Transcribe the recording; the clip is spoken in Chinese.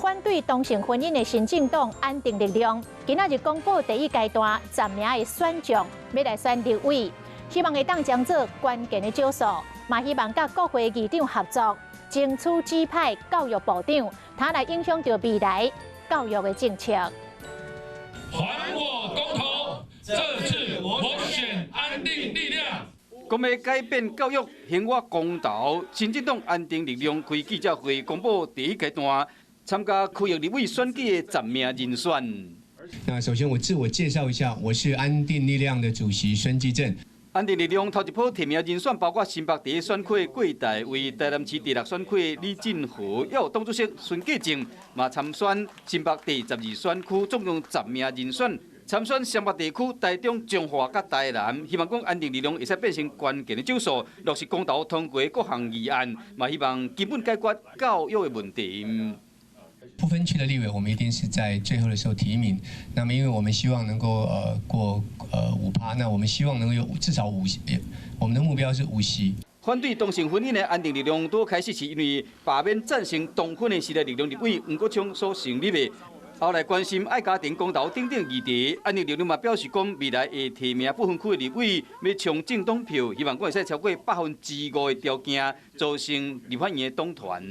反对同性婚姻的新政党安定力量，今仔日公布第一阶段暂名的选将，要来选立委，希望会当将做关键的少数，嘛希望甲各会议长合作，争取指派教育部长，他来影响到未来教育的政策。还我公投，这次我选安定力量。讲要改变教育，还我公投，新政党安定力量开记者会公布第一阶段参加区域立委选举的暂名人选。那首先我自我介绍一下，我是安定力量的主席孙基正。安定力量头一波提名人选包括新北第一选区郭台为台南市第6选区李进和，也有党主席孙继正嘛参选新北第12选区，总共10名人选。参选湘北地区、台中、彰化甲台南，希望讲安定力量会使变成关键的少数，落实公投通过各项议案，嘛希望根本解决教育的问题。不分区的立委，我们一定是在最后的时候提名。那么，因为我们希望能够过5%，那我们希望能够有至少5席，我们的目标是5席。反对同性婚姻的安定力量，拄开始是因为罢免赞成同婚的时代力量立委黄国昌所成立的。后来关心爱家庭公投等等议题，安定力量嘛表示讲，未来会提名不分区的立委，要冲政党票，希望讲会使超过5%的条件，组成立法院的党团。